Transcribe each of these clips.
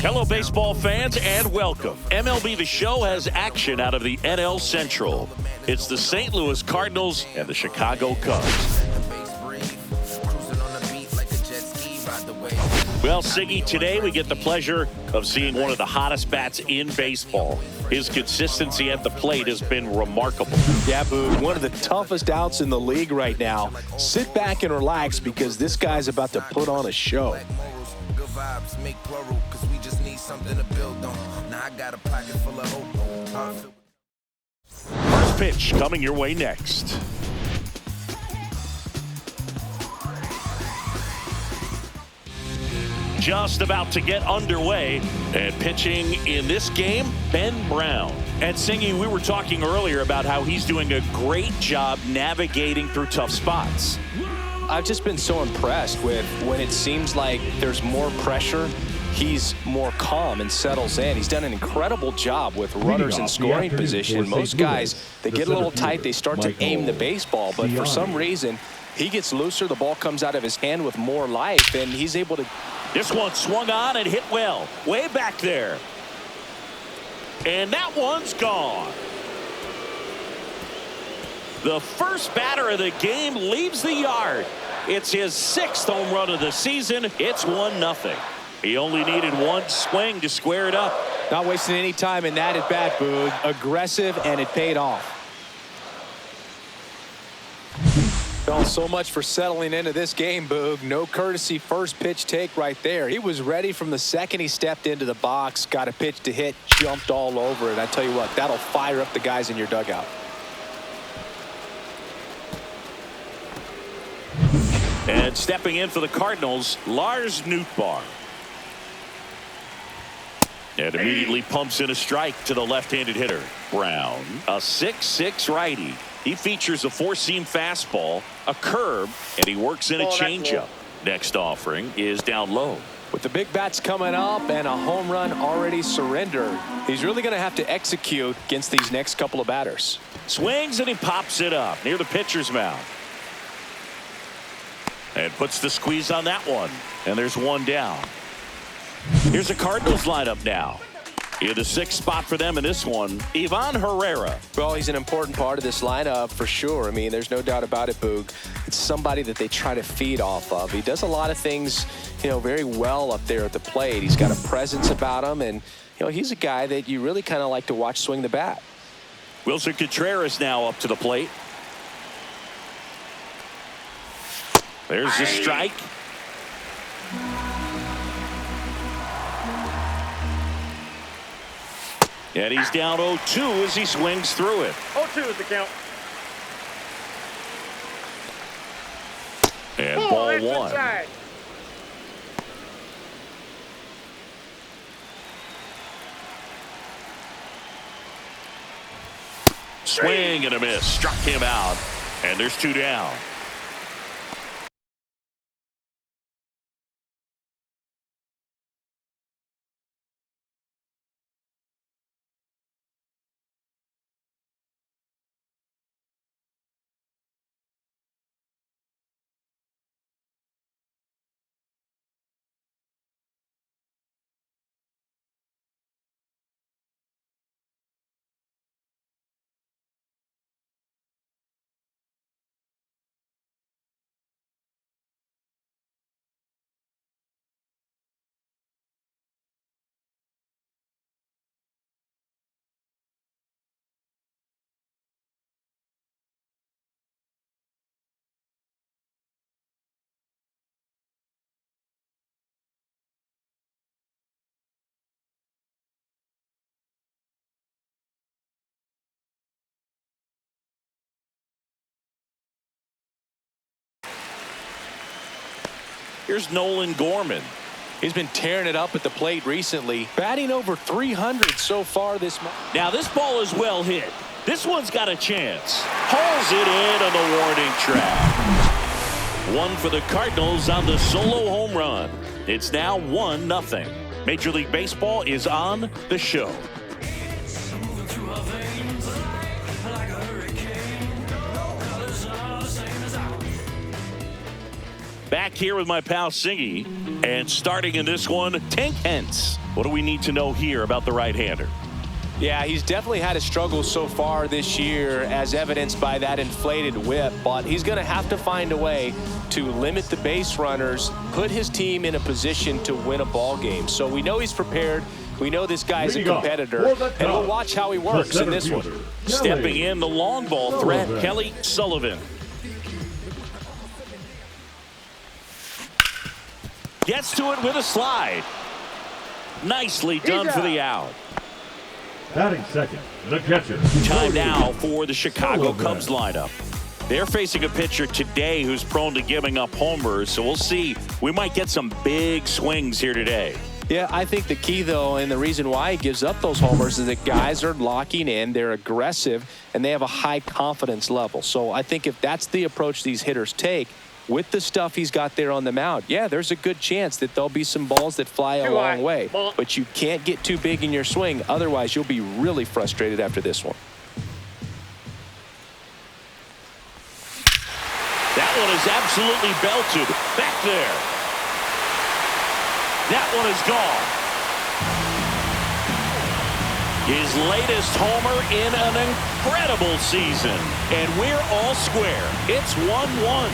Hello, baseball fans, and welcome. MLB The Show has action out of the NL Central. It's the St. Louis Cardinals and the Chicago Cubs. Well, Siggy, today we get the pleasure of seeing one of the hottest bats in baseball. His consistency at the plate has been remarkable. Yeah, Boog, one of the toughest outs in the league right now. Sit back and relax because this guy's about to put on a show. First pitch coming your way next. Just about to get underway, and pitching in this game, Ben Brown. And Singy, we were talking earlier about how he's doing a great job navigating through tough spots. I've just been so impressed with when it seems like there's more pressure, he's more calm and settles in. He's done an incredible job with runners in scoring position. Most guys, they get a little tight, they start to aim the baseball, but for some reason, he gets looser, the ball comes out of his hand with more life, and he's able to... This one swung on and hit well, way back there. And that one's gone. The first batter of the game leaves the yard. It's his 6th home run of the season. It's 1-0. He only needed one swing to square it up. Not wasting any time in that at bat, Boog. Aggressive, and it paid off. Well, so much for settling into this game, Boog. No courtesy first pitch take right there. He was ready from the second he stepped into the box, got a pitch to hit, jumped all over it. I tell you what, that'll fire up the guys in your dugout. And stepping in for the Cardinals, Lars Nootbaar. And immediately pumps in a strike to the left-handed hitter. Brown, a 6'6" righty. He features a four-seam fastball, a curve, and he works in a changeup. Next offering is down low. With the big bats coming up and a home run already surrendered, he's really going to have to execute against these next couple of batters. Swings and he pops it up near the pitcher's mound. And puts the squeeze on that one. And there's one down. Here's the Cardinals lineup now. In the 6th spot for them in this one, Ivan Herrera. Well, he's an important part of this lineup for sure. I mean, there's no doubt about it, Boog. It's somebody that they try to feed off of. He does a lot of things, very well up there at the plate. He's got a presence about him, and, he's a guy that you really kind of like to watch swing the bat. Wilson Contreras now up to the plate. There's the strike. And he's down 0-2 as he swings through it. 0-2 is the count. And ball one. Inside. Swing and a miss. Struck him out. And there's 2 down. Here's Nolan Gorman. He's been tearing it up at the plate recently, batting over 300 so far this month. Now this ball is well hit. This one's got a chance. Hauls it in on the warning track. One for the Cardinals on the solo home run. It's now 1-0. Major League Baseball is on the show. Back here with my pal Singy, and starting in this one, Tank Hentz. What do we need to know here about the right-hander? Yeah, he's definitely had a struggle so far this year, as evidenced by that inflated whip, but he's going to have to find a way to limit the base runners, put his team in a position to win a ball game. So we know he's prepared. We know this guy's a competitor, and we'll watch how he works in this one. Stepping in, the long ball threat, Kelly Sullivan. Gets to it with a slide. Nicely done for the out. Batting second, the catcher. Time now for the Chicago Cubs lineup. They're facing a pitcher today who's prone to giving up homers, so we'll see. We might get some big swings here today. Yeah, I think the key, though, and the reason why he gives up those homers is that guys are locking in, they're aggressive, and they have a high confidence level. So I think if that's the approach these hitters take, with the stuff he's got there on the mound, yeah, there's a good chance that there'll be some balls that fly a long way. But you can't get too big in your swing. Otherwise, you'll be really frustrated after this one. That one is absolutely belted. Back there. That one is gone. His latest homer in an incredible season. And we're all square. It's 1-1.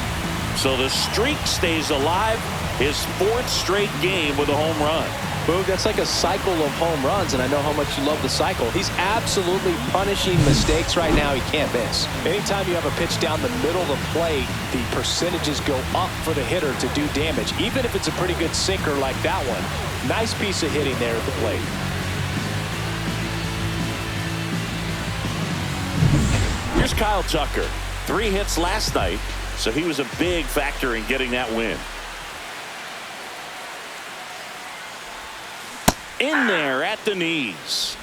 So the streak stays alive. His fourth straight game with a home run. Boog, that's like a cycle of home runs, and I know how much you love the cycle. He's absolutely punishing mistakes right now he can't miss. Anytime you have a pitch down the middle of the plate, the percentages go up for the hitter to do damage, even if it's a pretty good sinker like that one. Nice piece of hitting there at the plate. Here's Kyle Tucker. 3 hits last night, so he was a big factor in getting that win. In there at the knees.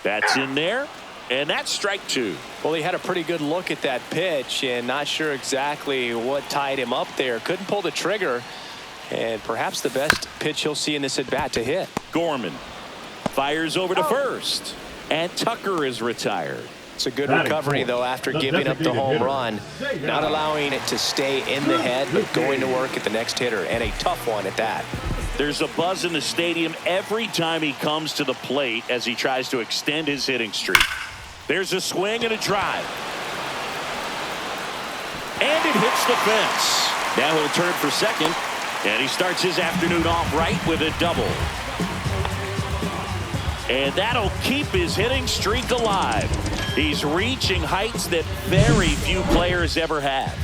That's in there, and that's strike 2. Well, he had a pretty good look at that pitch and not sure exactly what tied him up there. Couldn't pull the trigger, and perhaps the best pitch he'll see in this at-bat to hit. Gorman fires over to first, and Tucker is retired. It's a good recovery, though, after giving up the home run. Not allowing it to stay in the head, but going to work at the next hitter, and a tough one at that. There's a buzz in the stadium every time he comes to the plate as he tries to extend his hitting streak. There's a swing and a drive. And it hits the fence. Now he'll turn for second, and he starts his afternoon off right with a double. And that'll keep his hitting streak alive. He's reaching heights that very few players ever have.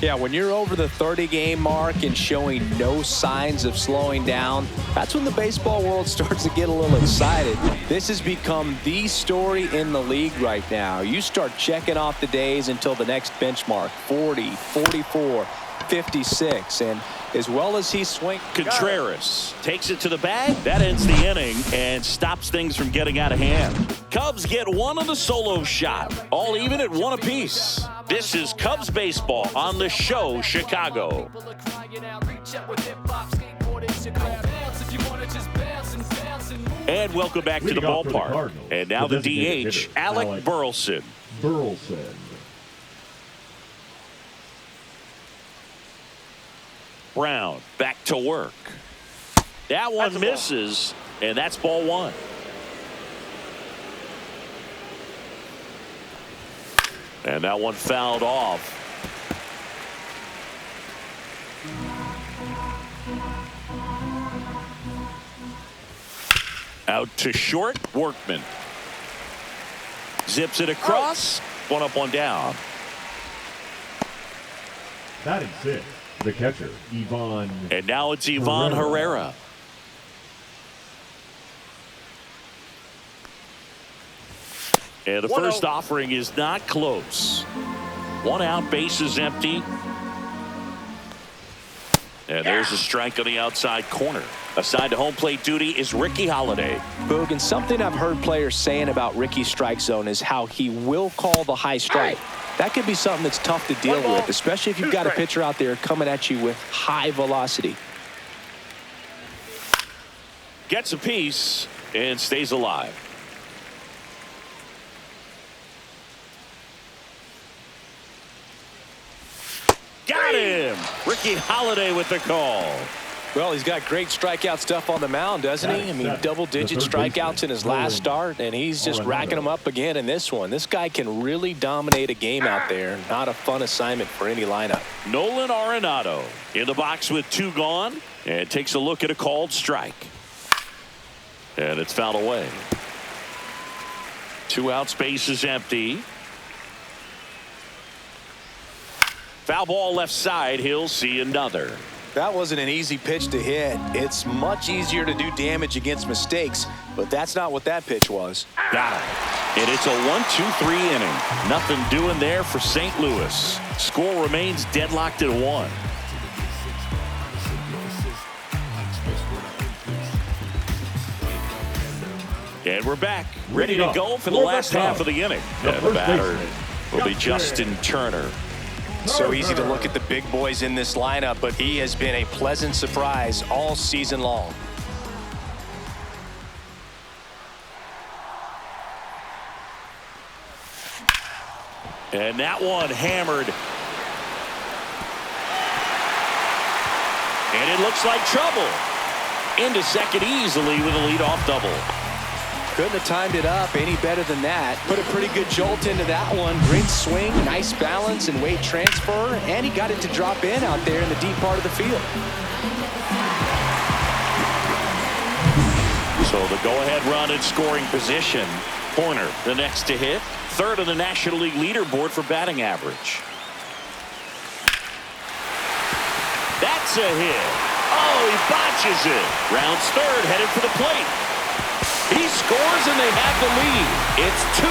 Yeah, when you're over the 30-game mark and showing no signs of slowing down, that's when the baseball world starts to get a little excited. This has become the story in the league right now. You start checking off the days until the next benchmark, 40, 44, 56, and as well as he swings. Contreras takes it to the bag. That ends the inning and stops things from getting out of hand. Cubs get one on the solo shot, all even at 1 apiece. This is Cubs baseball on the show Chicago. And welcome back to the ballpark. And now the DH, Alec Burleson. Brown back to work. That one misses, and that's ball 1. And that one fouled off. Out to short, Workman. Zips it across, 1 up, 1 down. Batting 6. The catcher, Ivan. And now it's Ivan Herrera. And the first offering is not close. 1 out, base is empty. And there's a strike on the outside corner. Assigned to home plate duty is Ricky Holiday. Boog, and something I've heard players saying about Ricky's strike zone is how he will call the high strike. That could be something that's tough to deal with, especially if you've got a pitcher out there coming at you with high velocity. Gets a piece, and stays alive. Got him! Ricky Holiday with the call. Well, he's got great strikeout stuff on the mound, doesn't he? I mean, double-digit strikeouts in his last start, and he's just racking them up again in this one. This guy can really dominate a game out there. Not a fun assignment for any lineup. Nolan Arenado in the box with 2 gone, and takes a look at a called strike. And it's fouled away. 2 outs, base is empty. Foul ball left side. He'll see another. That wasn't an easy pitch to hit. It's much easier to do damage against mistakes, but that's not what that pitch was. Got it. And it's a 1-2-3 inning. Nothing doing there for St. Louis. Score remains deadlocked at 1. And we're back, ready to go for the last half of the inning. And the batter will be Justin Turner. So easy to look at the big boys in this lineup, but he has been a pleasant surprise all season long. And that one hammered. And it looks like trouble. Into second easily with a leadoff double. Couldn't have timed it up any better than that. Put a pretty good jolt into that one. Great swing, nice balance and weight transfer, and he got it to drop in out there in the deep part of the field. So the go-ahead run in scoring position. Horner, the next to hit. 3rd on the National League leaderboard for batting average. That's a hit. Oh, he botches it. Rounds 3rd, headed for the plate. He scores and they have the lead. It's 2-1.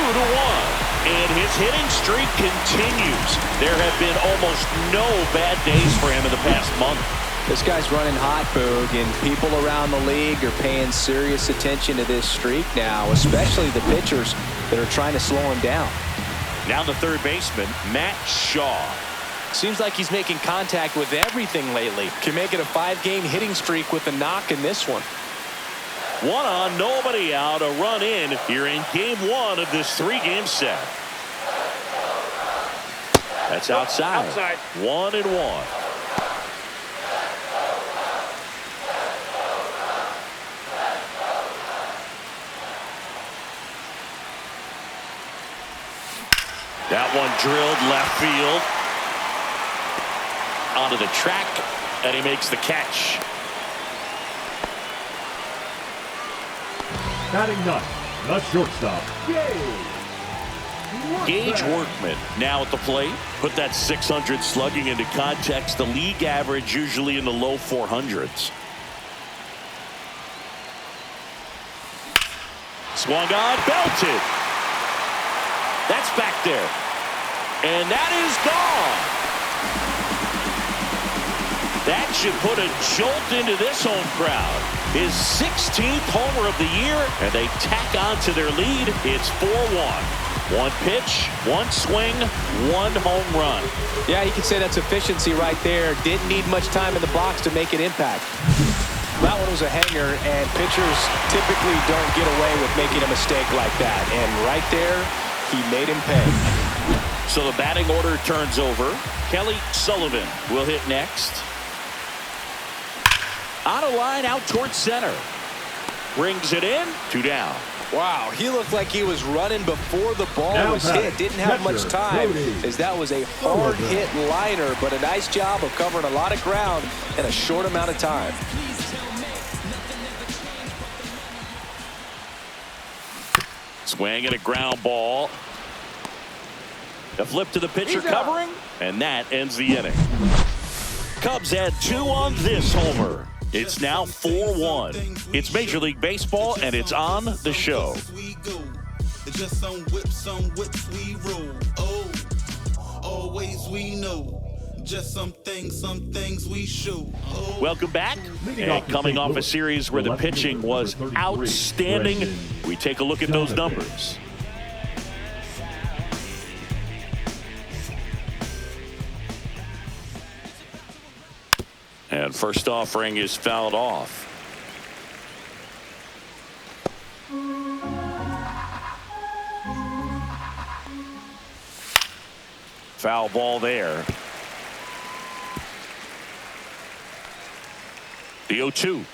And his hitting streak continues. There have been almost no bad days for him in the past month. This guy's running hot, Boog, and people around the league are paying serious attention to this streak now, especially the pitchers that are trying to slow him down. Now the third baseman, Matt Shaw. Seems like he's making contact with everything lately. Can make it a 5-game hitting streak with a knock in this one. 1 on, nobody out, a run in here in game 1 of this 3-game set. That's outside. 1-1. That one drilled left field. Onto the track, and he makes the catch. Batting ninth, the shortstop, Gage Workman now at the plate. Put that 600 slugging into context. The league average usually in the low 400s. Swung on, belted. That's back there. And that is gone. That should put a jolt into this home crowd. His 16th homer of the year, and they tack on to their lead. It's 4-1. 1 pitch, 1 swing, 1 home run. Yeah, you can say that's efficiency right there. Didn't need much time in the box to make an impact. That one was a hanger, and pitchers typically don't get away with making a mistake like that. And right there, he made him pay. So the batting order turns over. Kelly Sullivan will hit next. On a line out towards center. Brings it in. 2 down. Wow, he looked like he was running before the ball was hit. Didn't have much time, as that was a hard hit liner, but a nice job of covering a lot of ground in a short amount of time. Swing and a ground ball. A flip to the pitcher covering, and that ends the inning. Cubs had 2 on this homer. It's now 4-1. It's Major League Baseball, and it's on the show. Just some whips we roll. Oh, always we know. Just some things we show. Oh. Welcome back. And coming off a series where the pitching was outstanding, we take a look at those numbers. And first offering is fouled off. Foul ball there. The 0-2.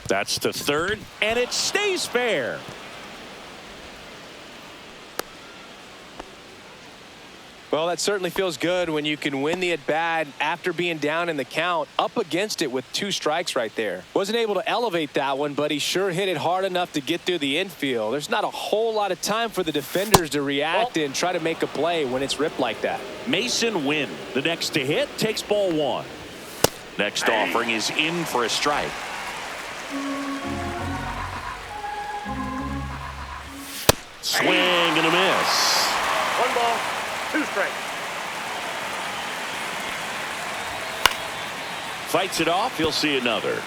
That's to third, and it stays fair. Well, that certainly feels good when you can win the at-bat after being down in the count, up against it with 2 strikes right there. Wasn't able to elevate that one, but he sure hit it hard enough to get through the infield. There's not a whole lot of time for the defenders to react and try to make a play when it's ripped like that. Mason Wynn, the next to hit, takes ball 1. Next offering is in for a strike. Swing and a miss. 1 ball, 2 strikes. Fights it off. He'll see another.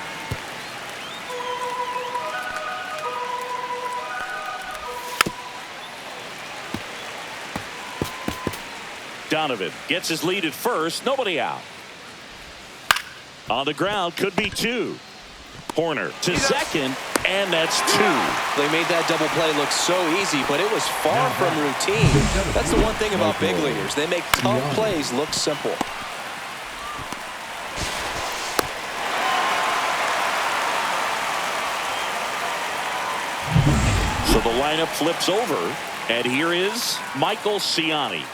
Donovan gets his lead at first. Nobody out. On the ground, could be 2. Horner to second, and that's 2. They made that double play look so easy, but it was far from routine. That's the one thing about big leaguers. They make tough plays look simple. So the lineup flips over, and here is Michael Ciani.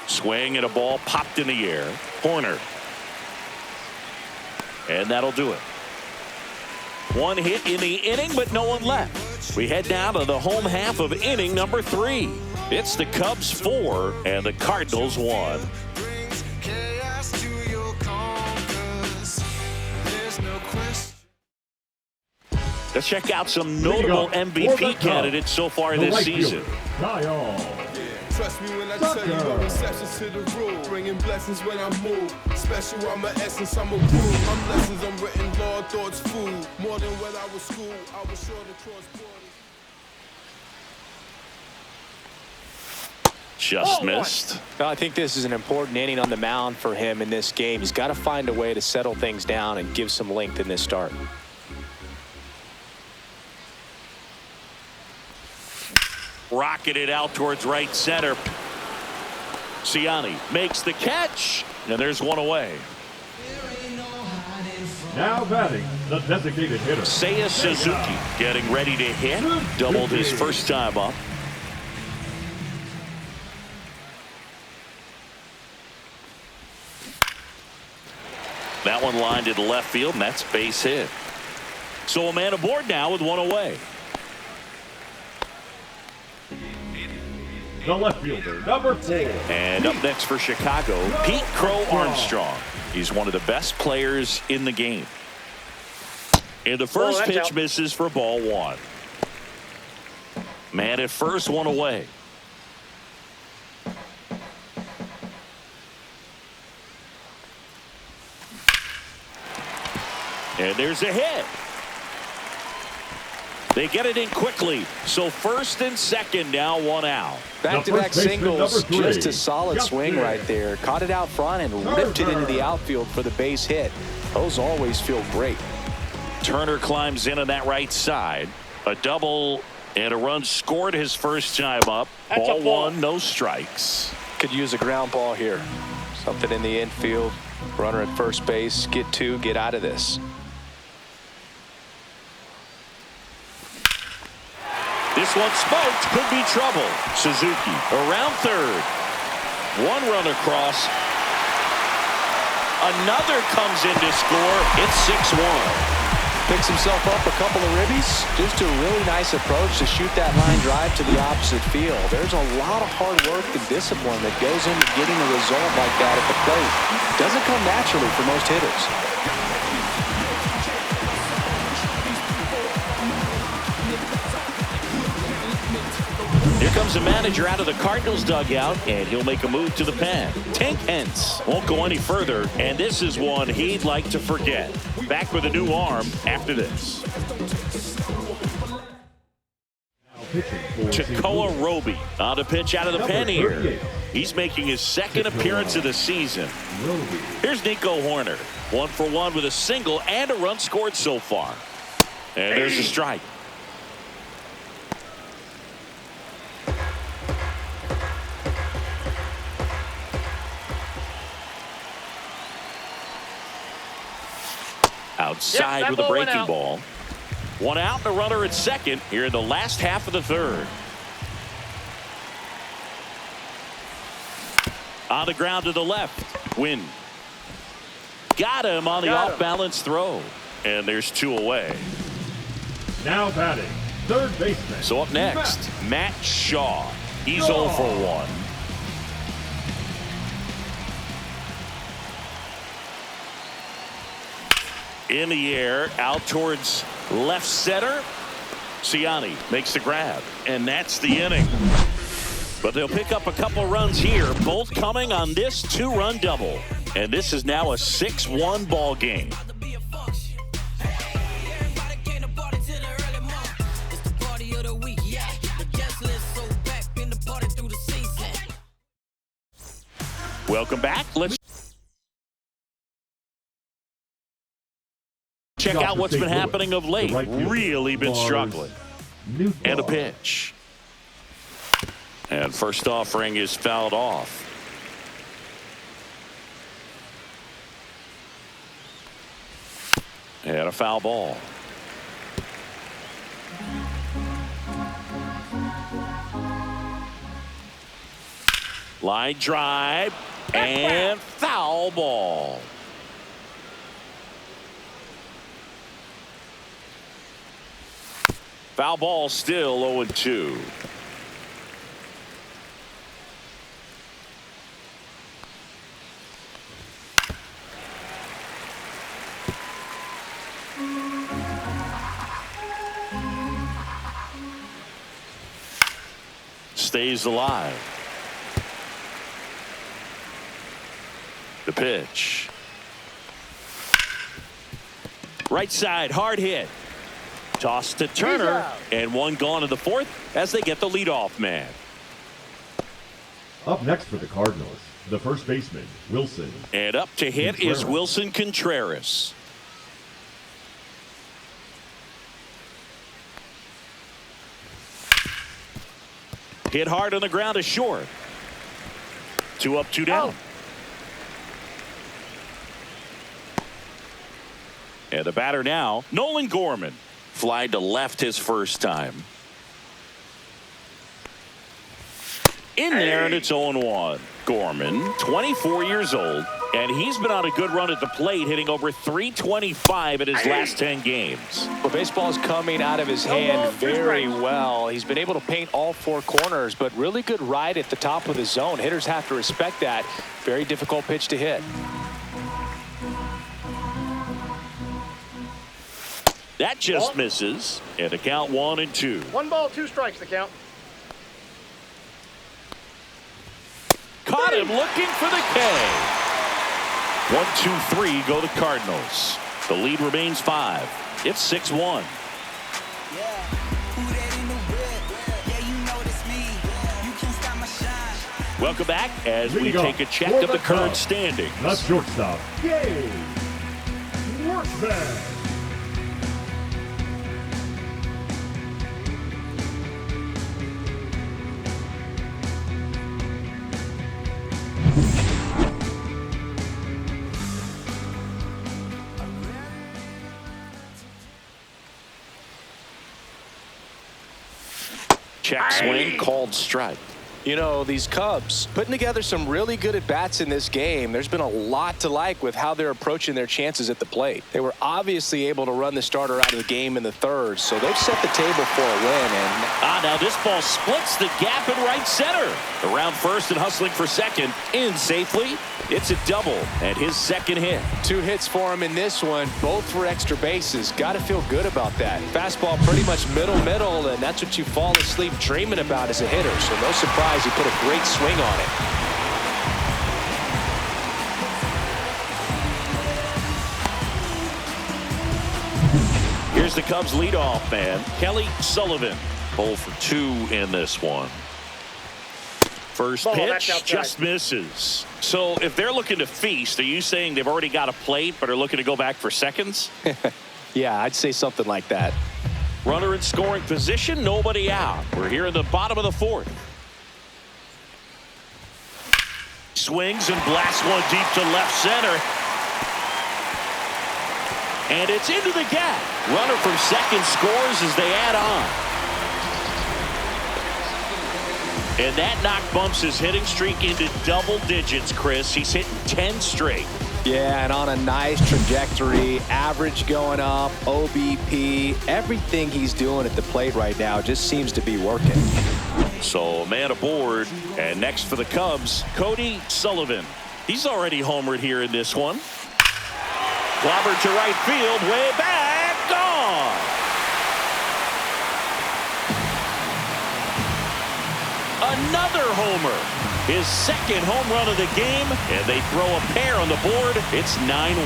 Swing and a ball popped in the air. Horner. And that'll do it. 1 hit in the inning, but no one left. We head now to the home half of inning number 3. It's the Cubs 4 and the Cardinals 1. Let's check out some notable MVP candidates so far this season. Trust me when I tell you I'm receptions to the rule. Bringing blessings when I move. Special, I'm an essence, I'm a groove. I'm lessons, I'm written law, thoughts, food. More than when I was school, I was sure to cross borders. Just missed. I think this is an important inning on the mound for him in this game. He's got to find a way to settle things down and give some length in this start. Rocketed out towards right center. Ciani makes the catch, and there's 1 away. Now batting, the designated hitter, Seiya Suzuki getting ready to hit. Doubled his first time up. That one lined into left field, and that's base hit. So a man aboard now with 1 away. the left fielder, number 4. And up next for Chicago, Pete Crow Armstrong. He's one of the best players in the game. And the first pitch misses for ball 1. Man at first, 1 away. And there's a hit. They get it in quickly. So first and second, now 1 out. Back-to-back singles, just a solid swing right there. Caught it out front and ripped it into the outfield for the base hit. Those always feel great. Turner climbs in on that right side. A double and a run scored his first time up. Ball 1, no strikes. Could use a ground ball here. Something in the infield. Runner at first base. Get 2, get out of this. This one smoked, could be trouble. Suzuki around third. 1 run across. Another comes in to score. It's 6-1. Picks himself up a couple of ribbies. Just a really nice approach to shoot that line drive to the opposite field. There's a lot of hard work and discipline that goes into getting a result like that at the plate. Doesn't come naturally for most hitters. Here comes the manager out of the Cardinals dugout, and he'll make a move to the pen. Tank Hence won't go any further, and this is one he'd like to forget. Back with a new arm after this. Takoa Roby on the pitch out of the pen here. He's making his second appearance of the season. Here's Nico Horner. 1 for 1 with a single and a run scored so far. And there's a strike. outside with a breaking ball. One out and a runner at second here in the last half of the third. On the ground to the left. Win. Got him on the off-balance throw. And there's 2 away. Now batting, third baseman. So up next, Matt Shaw. He's 0 for 1. In the air, out towards left center. Ciani makes the grab, and that's the inning. But they'll pick up a couple runs here, both coming on this 2-run double. And this is now a 6-1 ball game. Welcome back. Let's check out what's been happening of late. Really been struggling. And a pitch. And first offering is fouled off. And a foul ball. Line drive and foul ball. Foul ball still 0-2. Stays alive. The pitch. Right side, hard hit. Toss to Turner, and one gone in the fourth as they get the leadoff man. Up next for the Cardinals, the first baseman, Wilson. And up to hit is Wilson Contreras. Hit hard on the ground is short. 2 up, 2 down. And the batter now, Nolan Gorman. Fly to left his first time. In there, and it's 0-1. Gorman, 24 years old, and he's been on a good run at the plate, hitting over .325 in his last 10 games. Well, baseball's coming out of his hand very well. He's been able to paint all 4 corners, but really good ride at the top of the zone. Hitters have to respect that. Very difficult pitch to hit. That just misses, and the count 1-2. 1 ball, 2 strikes, the count. Caught him looking for the K. 1, 2, 3 go the Cardinals. The lead remains 5. It's 6-1. Welcome back as we take a check of the current standings. The shortstop, Gabe Workman. Check swing, called strike. You know, these Cubs putting together some really good at-bats in this game. There's been a lot to like with how they're approaching their chances at the plate. They were obviously able to run the starter out of the game in the third, so they've set the table for a win. And now this ball splits the gap in right center. Around first and hustling for second. In safely. It's a double and his second hit. 2 hits for him in this one, both for extra bases. Got to feel good about that. Fastball pretty much middle, and that's what you fall asleep dreaming about as a hitter. So no surprise he put a great swing on it. Here's the Cubs leadoff man, Kelly Sullivan. 0 for 2 in this one. First pitch just misses. So if they're looking to feast, are you saying they've already got a plate but are looking to go back for seconds? Yeah, I'd say something like that. Runner in scoring position, nobody out. We're here in the bottom of the fourth. Swings and blasts one deep to left center. And it's into the gap. Runner from second scores as they add on. And that knock bumps his hitting streak into double digits, Chris. He's hitting 10 straight. Yeah, and on a nice trajectory, average going up, OBP, everything he's doing at the plate right now just seems to be working. So a man aboard, and next for the Cubs, Cody Sullivan. He's already homered here in this one. Clobbered to right field, way back, gone. Another homer. His second home run of the game, and they throw a pair on the board. It's 9-1.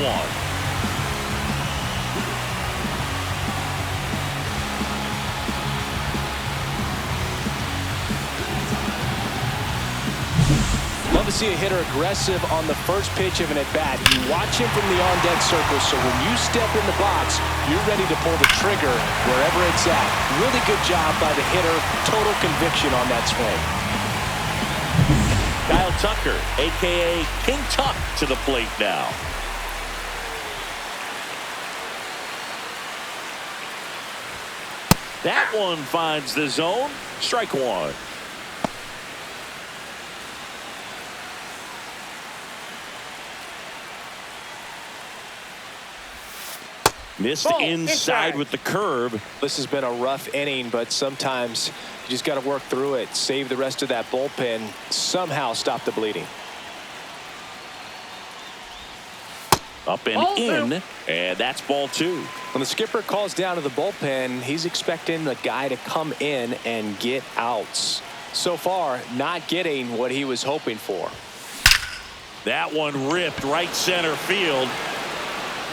Love to see a hitter aggressive on the first pitch of an at-bat. You watch him from the on-deck circle, so when you step in the box, you're ready to pull the trigger wherever it's at. Really good job by the hitter. Total conviction on that swing. Kyle Tucker, a.k.a. King Tuck, to the plate now. That one finds the zone. Strike one. Missed inside with the curve. This has been a rough inning, but sometimes you just got to work through it, save the rest of that bullpen, somehow stop the bleeding. Up and in, and that's ball two. When the skipper calls down to the bullpen, he's expecting the guy to come in and get outs. So far, not getting what he was hoping for. That one ripped right center field.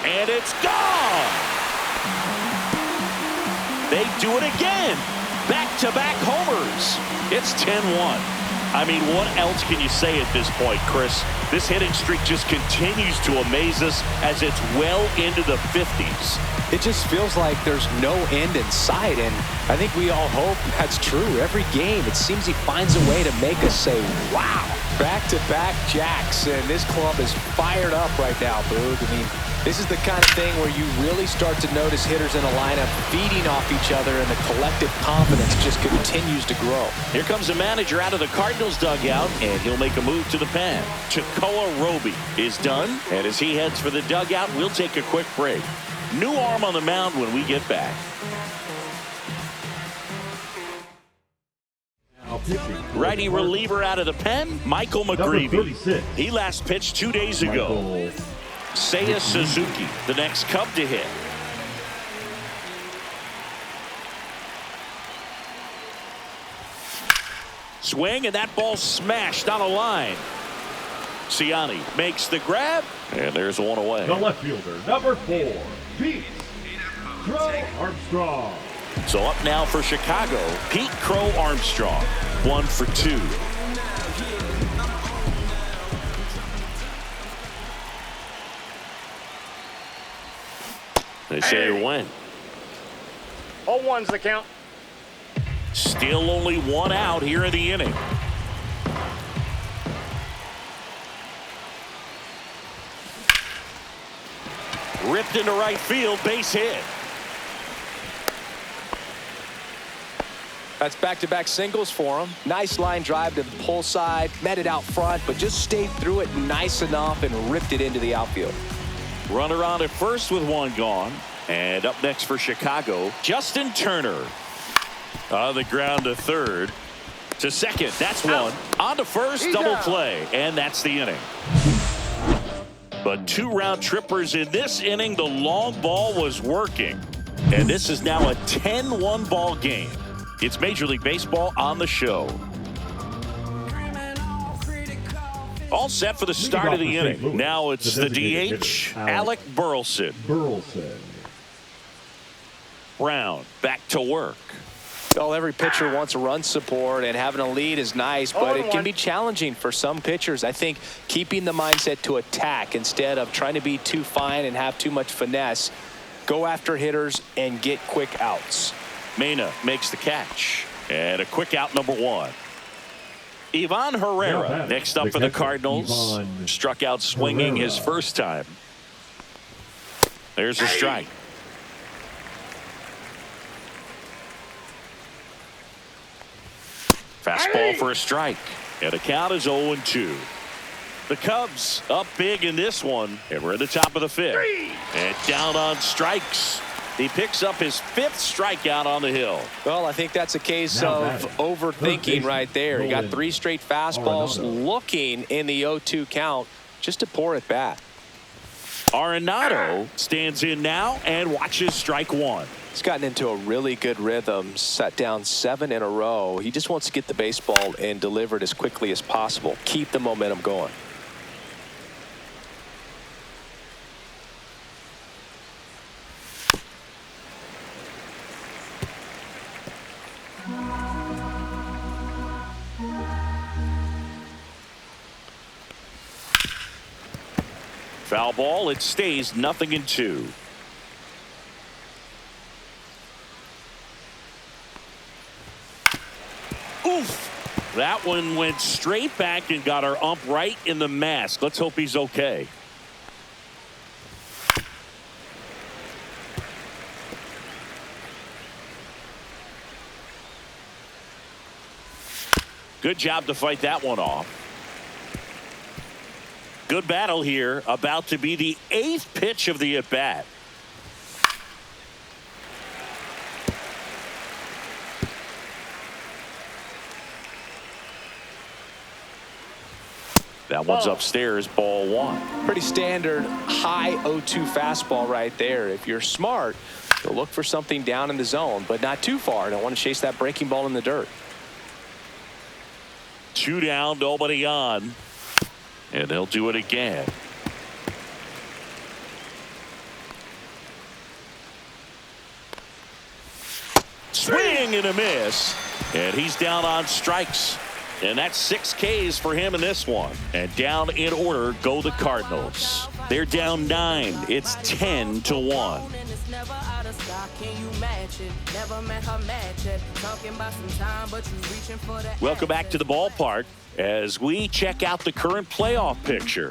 And it's gone. They do it again. Back-to-back homers. It's 10-1. I mean, what else can you say at this point, Chris? This hitting streak just continues to amaze us as it's well into the 50s. It just feels like there's no end in sight, and I think we all hope that's true. Every game, it seems he finds a way to make us say, wow. Back-to-back jacks, and this club is fired up right now, Boog. I mean, this is the kind of thing where you really start to notice hitters in a lineup feeding off each other, and the collective confidence just continues to grow. Here comes the manager out of the Cardinals dugout, and he'll make a move to the pen. Takoa Roby is done, and as he heads for the dugout, we'll take a quick break. New arm on the mound when we get back. Righty reliever out of the pen, Michael McGreevy. He last pitched 2 days ago. Seiya Suzuki, the next Cub to hit. Swing, and that ball smashed on a line. Siani makes the grab, and there's one away. The left fielder, number 4, Pete Crow Armstrong. So up now for Chicago, Pete Crow Armstrong, 1 for 2. They say when. 0-1's the count. Still only one out here in the inning. Ripped into right field, base hit. That's back-to-back singles for him. Nice line drive to the pull side, met it out front, but just stayed through it nice enough and ripped it into the outfield. Runner on at first with one gone. And up next for Chicago, Justin Turner. On the ground to third. To second, that's one. On to first, double play. And that's the inning. But 2 round trippers in this inning. The long ball was working. And this is now a 10-1 ball game. It's Major League Baseball on the show. All set for the start of the inning. Now it's the DH, Alec Burleson. Brown back to work. Well, every pitcher wants a run support, and having a lead is nice, but it can be challenging for some pitchers. I think keeping the mindset to attack instead of trying to be too fine and have too much finesse. Go after hitters and get quick outs. Mena makes the catch. And a quick out, number 1. Ivan Herrera next up for the Cardinals. Struck out swinging his first time. There's a strike. Fastball for a strike. And the count is 0-2. The Cubs up big in this one, and we're at the top of the fifth. And down on strikes. He picks up his 5th strikeout on the hill. Well, I think that's a case of overthinking right there. He got 3 straight fastballs looking in the 0-2 count just to pour it back. Arenado stands in now and watches strike 1. He's gotten into a really good rhythm, set down 7 in a row. He just wants to get the baseball and deliver it as quickly as possible. Keep the momentum going. Foul ball. It stays 0-2. Oof. That one went straight back and got our ump right in the mask. Let's hope he's okay. Good job to fight that one off. Good battle here. About to be the 8th pitch of the at-bat. That one's upstairs, ball 1. Pretty standard high 0-2 fastball right there. If you're smart, you'll look for something down in the zone, but not too far. Don't want to chase that breaking ball in the dirt. 2 down, nobody on. And they'll do it again. Swing and a miss. And he's down on strikes. And that's 6 Ks for him in this one. And down in order go the Cardinals. They're down 9. It's 10-1. Welcome back to the ballpark as we check out the current playoff picture.